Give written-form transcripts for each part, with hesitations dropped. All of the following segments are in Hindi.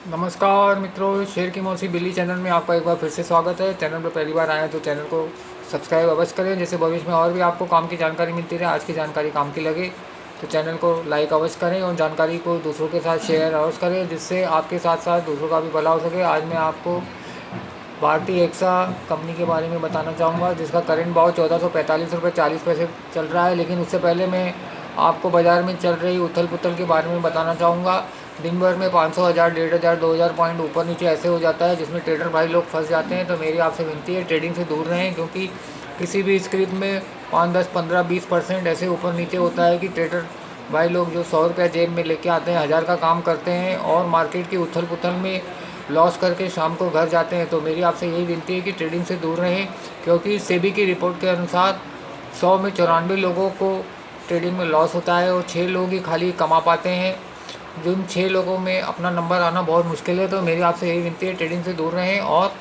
नमस्कार मित्रों, शेर की मौसी बिल्ली चैनल में आपका एक बार फिर से स्वागत है। चैनल पर पहली बार आए हैं तो चैनल को सब्सक्राइब अवश्य करें, जैसे भविष्य में और भी आपको काम की जानकारी मिलती रहे। आज की जानकारी काम की लगे तो चैनल को लाइक अवश्य करें और जानकारी को दूसरों के साथ शेयर अवश्य करें, जिससे आपके साथ साथ दूसरों का भी भला हो सके। आज मैं आपको भारतीय एक्सा कंपनी के बारे में बताना चाहूँगा, जिसका करंट भाव 1445 रुपये 40 पैसे चल रहा है। लेकिन उससे पहले मैं आपको बाज़ार में चल रही उथल पुथल के बारे में बताना चाहूँगा। दिन भर में 500, 1000, 1500, 2000 पॉइंट ऊपर नीचे ऐसे हो जाता है, जिसमें ट्रेडर भाई लोग फंस जाते हैं। तो मेरी आपसे विनती है, ट्रेडिंग से दूर रहें, क्योंकि किसी भी स्क्रिप्ट में 5, 10, 15, 20% ऐसे ऊपर नीचे होता है कि ट्रेडर भाई लोग जो 100 रुपया जेब में लेके आते हैं, 1000 का काम करते हैं और मार्केट की उथल पुथल में लॉस करके शाम को घर जाते हैं। तो मेरी आपसे यही विनती है कि ट्रेडिंग से दूर रहें, क्योंकि सेबी की रिपोर्ट के अनुसार 100 में 94 लोगों को ट्रेडिंग में लॉस होता है और 6 लोग ही खाली कमा पाते हैं। जिन 6 लोगों में अपना नंबर आना बहुत मुश्किल है। तो मेरी आपसे यही विनती है, ट्रेडिंग से दूर रहें और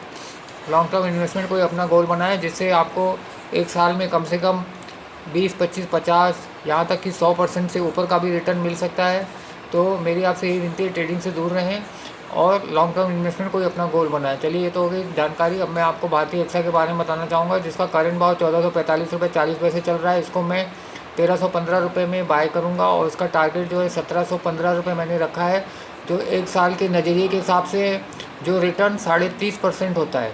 लॉन्ग टर्म इन्वेस्टमेंट कोई अपना गोल बनाएं, जिससे आपको एक साल में कम से कम 20, 25, 50, यहाँ तक कि 100% से ऊपर का भी रिटर्न मिल सकता है। तो मेरी आपसे यही विनती है, ट्रेडिंग से दूर रहें और लॉन्ग टर्म इन्वेस्टमेंट कोई अपना गोल बनाए। चलिए, ये तो हो गई जानकारी। अब मैं आपको भारतीय एक्सा के बारे में बताना चाहूँगा, जिसका करंट भाव 1445 रुपये 40 पैसे चल रहा है। इसको मैं 1315 रुपये में बाय करूँगा और उसका टारगेट जो है 1715 रुपये मैंने रखा है, जो एक साल के नज़रिए के हिसाब से जो रिटर्न 30.5% होता है,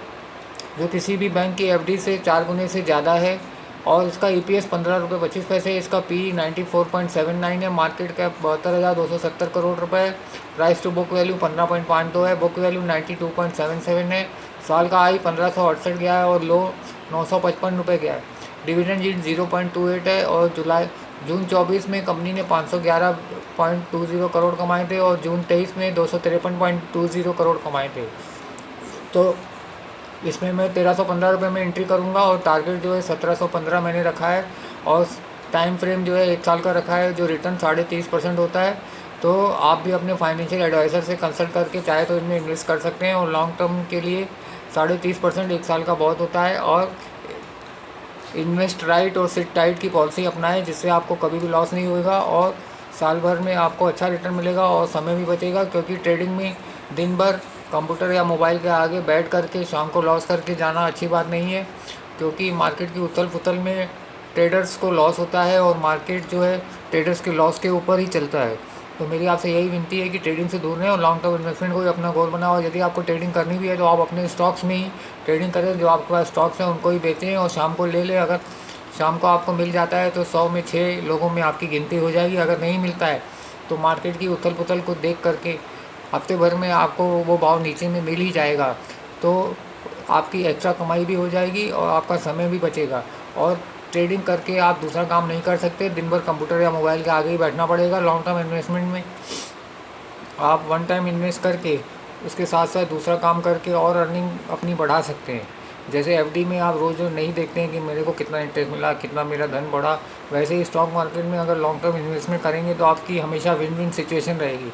जो किसी भी बैंक की एफडी से 4 गुने से ज़्यादा है। और इसका ईपीएस 15 रुपये 25 पैसे, इसका पी 94.79 है, मार्केट कैप 72,270 करोड़ रुपए, प्राइस टू बुक वैल्यू 15.52 है, बुक वैल्यू 92.77 है। साल का हाई 1568 गया है और लो 955 रुपये गया है। डिविडेंड यील्ड 0.28 है और जून 24 में कंपनी ने 511.20 करोड़ कमाए थे और जून 23 में 253.20 करोड़ कमाए थे। तो इसमें मैं 1315 रुपये में एंट्री करूंगा और टारगेट जो है 1715 मैंने रखा है और टाइम फ्रेम जो है एक साल का रखा है, जो रिटर्न 30.5% होता है। तो आप भी अपने फाइनेंशियल एडवाइज़र से कंसल्ट करके चाहे तो इनमें इन्वेस्ट कर सकते हैं और लॉन्ग टर्म के लिए 30.5% एक साल का बहुत होता है। और इन्वेस्ट राइट और सिट टाइट की पॉलिसी अपनाएं, जिससे आपको कभी भी लॉस नहीं होगा और साल भर में आपको अच्छा रिटर्न मिलेगा और समय भी बचेगा। क्योंकि ट्रेडिंग में दिन भर कंप्यूटर या मोबाइल के आगे बैठ करके शाम को लॉस करके जाना अच्छी बात नहीं है, क्योंकि मार्केट की उथल पुथल में ट्रेडर्स को लॉस होता है और मार्केट जो है ट्रेडर्स के लॉस के ऊपर ही चलता है। तो मेरी आपसे यही विनती है कि ट्रेडिंग से दूर रहें और लॉन्ग टर्म इन्वेस्टमेंट को ही अपना गोल बनाओ। और यदि आपको ट्रेडिंग करनी भी है तो आप अपने स्टॉक्स में ही ट्रेडिंग करें, जो आपके पास स्टॉक्स हैं उनको ही बेचें और शाम को ले लें। अगर शाम को आपको मिल जाता है तो 100 में 6 लोगों में आपकी गिनती हो जाएगी। अगर नहीं मिलता है तो मार्केट की उथल पुथल को देख करके हफ्ते भर में आपको वो भाव नीचे में मिल ही जाएगा। तो आपकी एक्स्ट्रा कमाई भी हो जाएगी और आपका समय भी बचेगा। और ट्रेडिंग करके आप दूसरा काम नहीं कर सकते, दिन भर कंप्यूटर या मोबाइल के आगे ही बैठना पड़ेगा। लॉन्ग टर्म इन्वेस्टमेंट में आप वन टाइम इन्वेस्ट करके उसके साथ साथ दूसरा काम करके और अर्निंग अपनी बढ़ा सकते हैं। जैसे एफडी में आप रोज़ नहीं देखते हैं कि मेरे को कितना इंटरेस्ट मिला, कितना मेरा धन बढ़ा, वैसे ही स्टॉक मार्केट में अगर लॉन्ग टर्म इन्वेस्टमेंट करेंगे तो आपकी हमेशा विन विन सिचुएशन रहेगी।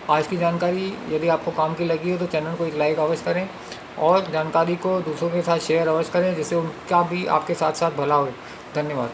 आज की जानकारी यदि आपको काम की लगी हो तो चैनल को एक लाइक अवश्य करें और जानकारी को दूसरों के साथ शेयर अवश्य करें, जिससे उनका भी आपके साथ साथ भला हो। धन्यवाद।